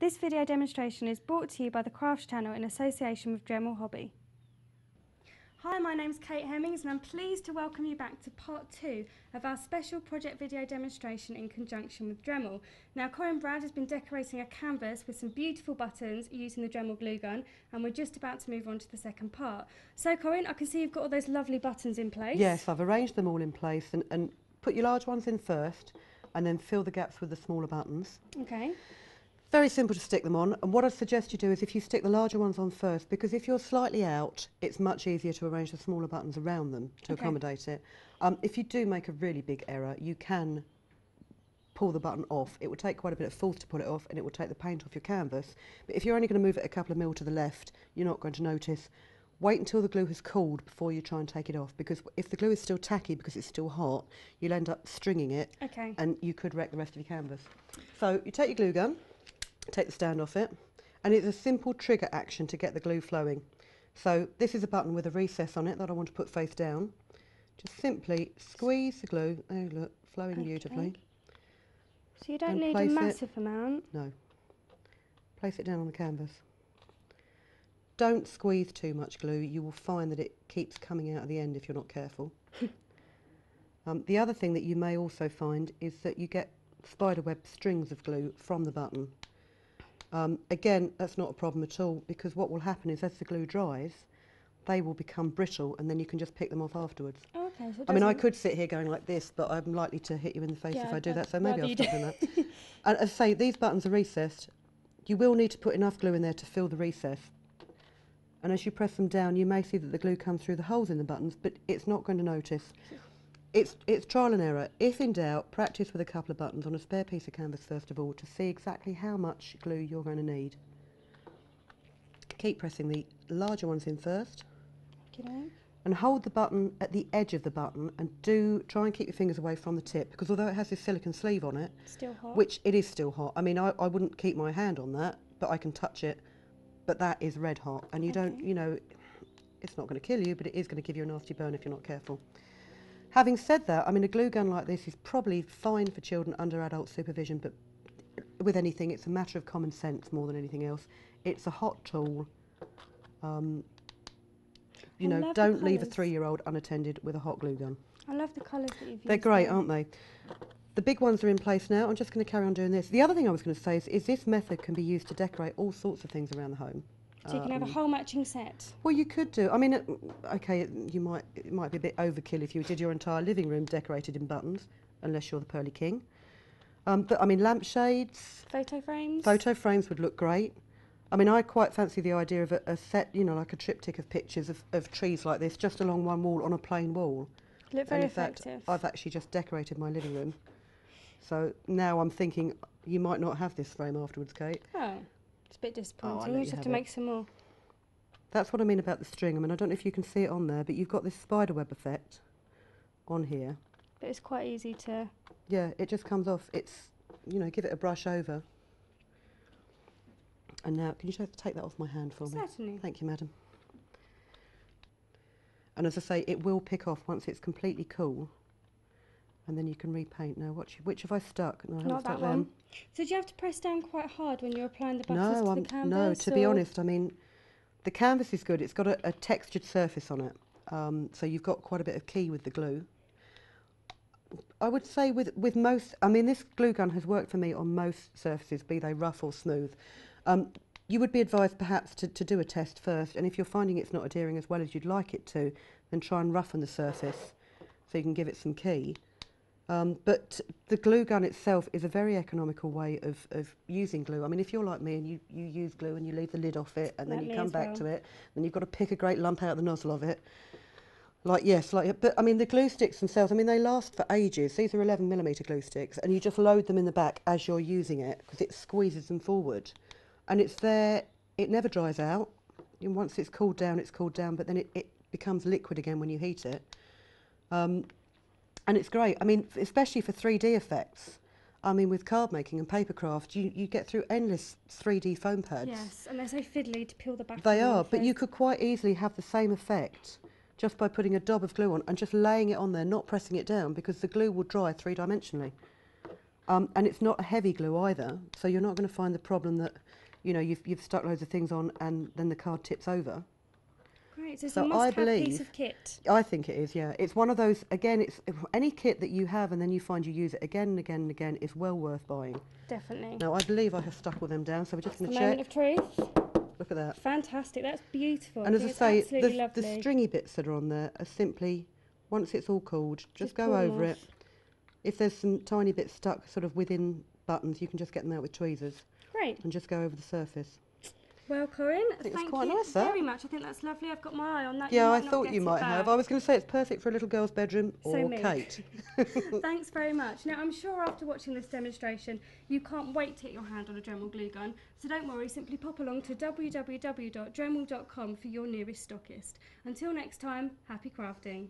This video demonstration is brought to you by the Crafts channel in association with Dremel Hobby. Hi, my name's Kate Hemmings and I'm pleased to welcome you back to part 2 of our special project video demonstration in conjunction with Dremel. Now, Corinne Brad has been decorating a canvas with some beautiful buttons using the Dremel glue gun, and we're just about to move on to the second part. So Corinne, I can see you've got all those lovely buttons in place. Yes, I've arranged them all in place and put your large ones in first and then fill the gaps with the smaller buttons. Okay. Very simple to stick them on, and what I'd suggest you do is if you stick the larger ones on first, because if you're slightly out, it's much easier to arrange the smaller buttons around them to accommodate it. If you do make a really big error, you can pull the button off. It will take quite a bit of force to pull it off and it will take the paint off your canvas. But if you're only going to move it a couple of mil to the left, you're not going to notice. Wait until the glue has cooled before you try and take it off, because if the glue is still tacky because it's still hot, you'll end up stringing it and you could wreck the rest of your canvas. So you take your glue gun, take the stand off it, and it's a simple trigger action to get the glue flowing. So this is a button with a recess on it that I want to put face down. Just simply squeeze the glue. Oh look, flowing beautifully. So you don't need a massive amount? No. Place it down on the canvas. Don't squeeze too much glue. You will find that it keeps coming out at the end if you're not careful. The other thing that you may also find is that you get spiderweb strings of glue from the button. Again, that's not a problem at all, because what will happen is as the glue dries, they will become brittle and then you can just pick them off afterwards. Oh, okay, so I mean, I could sit here going like this, but I'm likely to hit you in the face if I do that, so maybe I'll stop doing that. And as I say, these buttons are recessed. You will need to put enough glue in there to fill the recess. And as you press them down, you may see that the glue comes through the holes in the buttons, but it's not going to notice. It's trial and error. If in doubt, practice with a couple of buttons on a spare piece of canvas first of all to see exactly how much glue you're going to need. Keep pressing the larger ones in first. And hold the button at the edge of the button, and try and keep your fingers away from the tip, because although it has this silicone sleeve on it, still hot. Which it is still hot. I mean, I wouldn't keep my hand on that, but I can touch it. But that is red hot, and you don't, you know, it's not going to kill you, but it is going to give you a nasty burn if you're not careful. Having said that, I mean, a glue gun like this is probably fine for children under adult supervision, but with anything, it's a matter of common sense more than anything else. It's a hot tool. You know, don't leave a 3-year-old unattended with a hot glue gun. I love the colours that you've used. They're great, aren't they? The big ones are in place now. I'm just going to carry on doing this. The other thing I was going to say is this method can be used to decorate all sorts of things around the home. So you can have a whole matching set. Well, you could do. I mean, okay, it might be a bit overkill if you did your entire living room decorated in buttons, unless you're the Pearly King. But I mean, lampshades, photo frames. Photo frames would look great. I mean, I quite fancy the idea of a set, you know, like a triptych of pictures of trees like this, just along one wall on a plain wall. Look very effective. effective. I've actually just decorated my living room, so now I'm thinking you might not have this frame afterwards, Kate. Oh. It's a bit disappointing. You just have to make some more. That's what I mean about the string. I mean, I don't know if you can see it on there, but you've got this spiderweb effect on here. But it's quite easy to... Yeah, it just comes off. It's, you know, give it a brush over. And now, can you just take that off my hand for me? Certainly. Thank you, madam. And as I say, it will pick off once it's completely cool. And then you can repaint. Now, which have I stuck? No, I haven't stuck them. So do you have to press down quite hard when you're applying the buttons to the canvas? No, to be honest, I mean, the canvas is good. It's got a textured surface on it. So you've got quite a bit of key with the glue. I would say with most, I mean, this glue gun has worked for me on most surfaces, be they rough or smooth. You would be advised perhaps to do a test first, and if you're finding it's not adhering as well as you'd like it to, then try and roughen the surface so you can give it some key. But the glue gun itself is a very economical way of using glue. I mean, if you're like me and you use glue and you leave the lid off it and then you come back to it, then you've got to pick a great lump out of the nozzle of it. But I mean, the glue sticks themselves, I mean, they last for ages. These are 11mm glue sticks, and you just load them in the back as you're using it because it squeezes them forward. And it's there, it never dries out. And once it's cooled down, but then it becomes liquid again when you heat it. And it's great. I mean, especially for 3D effects. I mean, with card making and paper craft, you get through endless 3D foam pads. Yes, and they're so fiddly to peel the back. They are, but you could quite easily have the same effect just by putting a dab of glue on and just laying it on there, not pressing it down, because the glue will dry 3-dimensionally. And it's not a heavy glue either, so you're not going to find the problem that, you know, you've stuck loads of things on and then the card tips over. Great, so it's So a must-have piece of kit. I think it is, yeah. It's one of those, again, it's any kit that you have and then you find you use it again and again and again is well worth buying. Definitely. Now, I believe I have stuck all them down, so we're just going to check. Moment of truth. Look at that. Fantastic, that's beautiful. And as I say, absolutely lovely. the stringy bits that are on there are simply, once it's all cooled, just go over it. If there's some tiny bits stuck sort of within buttons, you can just get them out with tweezers. Great. And just go over the surface. Well, Corinne, thank you very much. I think that's lovely. I've got my eye on that. Yeah, I thought you might have. I was going to say it's perfect for a little girl's bedroom or Kate. Thanks very much. Now, I'm sure after watching this demonstration, you can't wait to get your hand on a Dremel glue gun. So don't worry, simply pop along to www.dremel.com for your nearest stockist. Until next time, happy crafting.